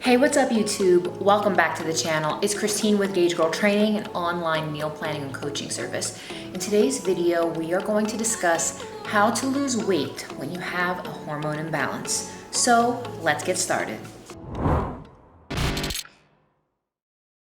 Hey, what's up YouTube? Welcome back to the channel. It's Christine with Gauge Girl Training, an online meal planning and coaching service. In today's video, we are going to discuss how to lose weight when you have a hormone imbalance. So let's get started.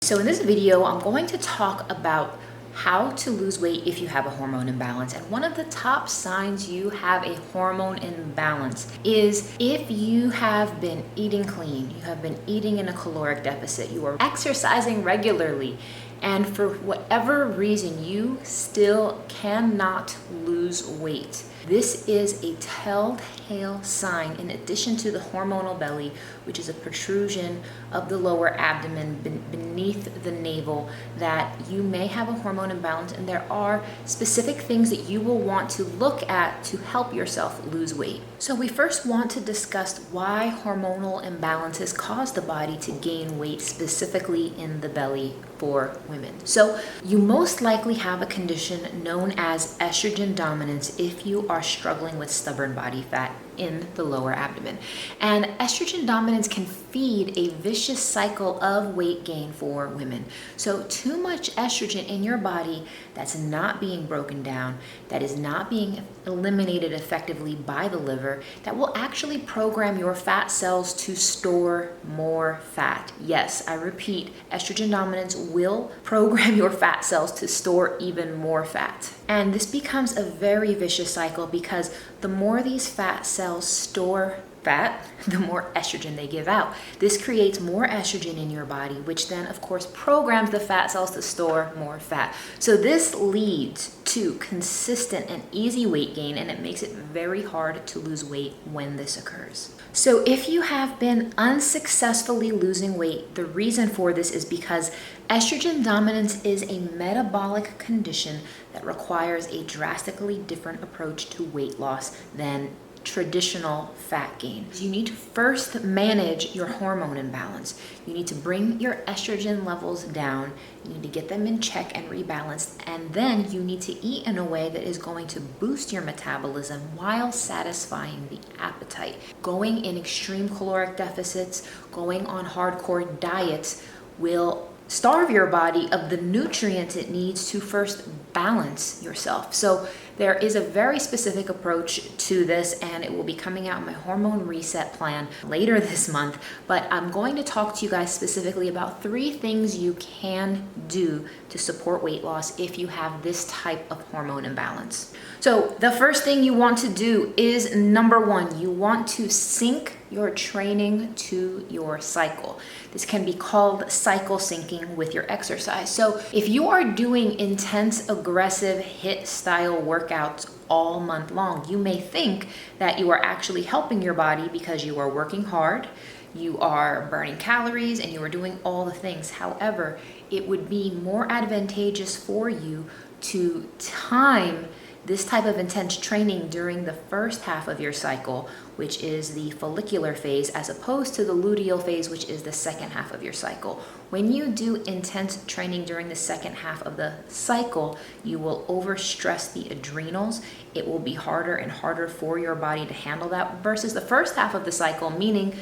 So in this video, I'm going to talk about how to lose weight if you have a hormone imbalance. And one of the top signs you have a hormone imbalance is if you have been eating clean, you have been eating in a caloric deficit, you are exercising regularly, and for whatever reason you still cannot lose weight. This is a telltale sign, in addition to the hormonal belly, which is a protrusion of the lower abdomen beneath the navel, that you may have a hormone imbalance, and there are specific things that you will want to look at to help yourself lose weight. So we first want to discuss why hormonal imbalances cause the body to gain weight, specifically in the belly for women. So you most likely have a condition known as estrogen dominance if you are struggling with stubborn body fat in the lower abdomen. And estrogen dominance can feed a vicious cycle of weight gain for women. So too much estrogen in your body that's not being broken down, that is not being eliminated effectively by the liver, that will actually program your fat cells to store more fat. Yes, I repeat, estrogen dominance will program your fat cells to store even more fat. And this becomes a very vicious cycle because the more these fat cells store fat, the more estrogen they give out. This creates more estrogen in your body, which then of course programs the fat cells to store more fat. So this leads to consistent and easy weight gain, and it makes it very hard to lose weight when this occurs. So if you have been unsuccessfully losing weight, the reason for this is because estrogen dominance is a metabolic condition that requires a drastically different approach to weight loss than traditional fat gain. You need to first manage your hormone imbalance. You need to bring your estrogen levels down. You need to get them in check and rebalanced. And then you need to eat in a way that is going to boost your metabolism while satisfying the appetite. Going in extreme caloric deficits, going on hardcore diets will starve your body of the nutrients it needs to first balance yourself. So there is a very specific approach to this, and it will be coming out in my hormone reset plan later this month. But I'm going to talk to you guys specifically about 3 things you can do to support weight loss if you have this type of hormone imbalance. So the first thing you want to do is, number 1, you want to sync your training to your cycle. This can be called cycle syncing with your exercise. So if you are doing intense, aggressive HIIT style workouts all month long, you may think that you are actually helping your body because you are working hard, you are burning calories, and you are doing all the things. However, it would be more advantageous for you to time this type of intense training during the first half of your cycle, which is the follicular phase, as opposed to the luteal phase, which is the second half of your cycle. When you do intense training during the second half of the cycle, you will overstress the adrenals. It will be harder and harder for your body to handle that versus the first half of the cycle, meaning,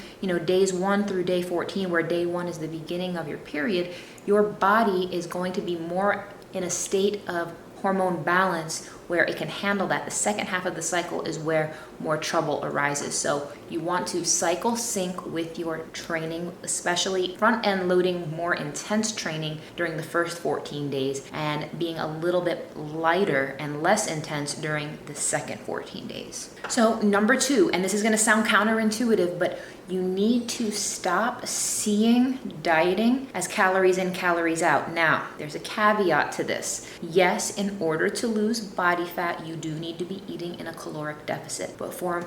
days 1 through day 14, where day 1 is the beginning of your period. Your body is going to be more in a state of hormone balance where it can handle that. The second half of the cycle is where more trouble arises. So you want to cycle sync with your training, especially front end loading more intense training during the first 14 days and being a little bit lighter and less intense during the second 14 days. So number 2, and this is going to sound counterintuitive, but you need to stop seeing dieting as calories in, calories out. Now, there's a caveat to this. Yes, in order to lose body fat, you do need to be eating in a caloric deficit. But for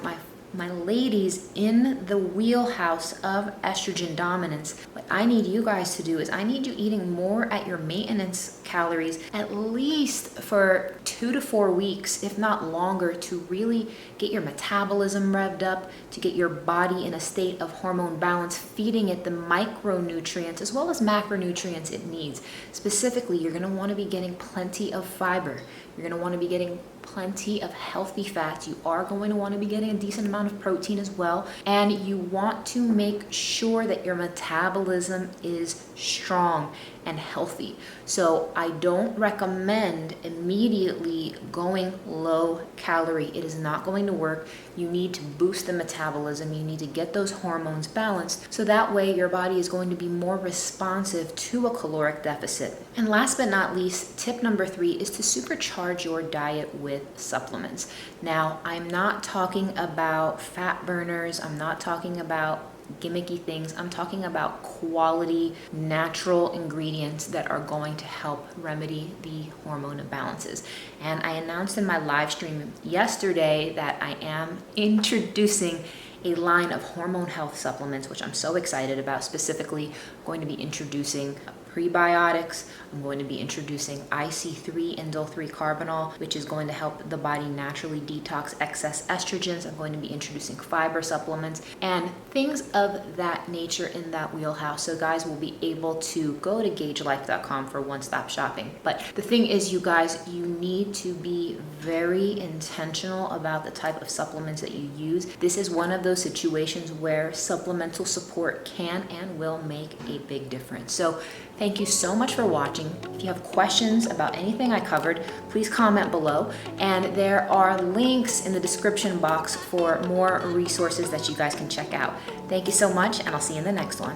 my ladies in the wheelhouse of estrogen dominance, what I need you guys to do is I need you eating more at your maintenance calories, at least for 2 to 4 weeks, if not longer, to really get your metabolism revved up, to get your body in a state of hormone balance, feeding it the micronutrients as well as macronutrients it needs. Specifically, you're going to want to be getting plenty of fiber. You're going to want to be getting plenty of healthy fats. You are going to want to be getting a decent amount of protein as well. And you want to make sure that your metabolism is strong and healthy. So I don't recommend immediately going low calorie. It is not going to work. You need to boost the metabolism. You need to get those hormones balanced so that way your body is going to be more responsive to a caloric deficit. And last but not least, tip number 3 is to supercharge your diet with supplements. Now, I'm not talking about fat burners. I'm not talking about gimmicky things. I'm talking about quality, natural ingredients that are going to help remedy the hormone imbalances. And I announced in my live stream yesterday that I am introducing a line of hormone health supplements, which I'm so excited about. Specifically, I'm going to be introducing prebiotics. I'm going to be introducing IC3 indole 3 carbinol, which is going to help the body naturally detox excess estrogens. I'm going to be introducing fiber supplements and things of that nature in that wheelhouse. So guys will be able to go to gagelife.com for one-stop shopping. But the thing is, you guys, you need to be very intentional about the type of supplements that you use. This is one of those situations where supplemental support can and will make a big difference. So thank you so much for watching. If you have questions about anything I covered, please comment below. And there are links in the description box for more resources that you guys can check out. Thank you so much, and I'll see you in the next one.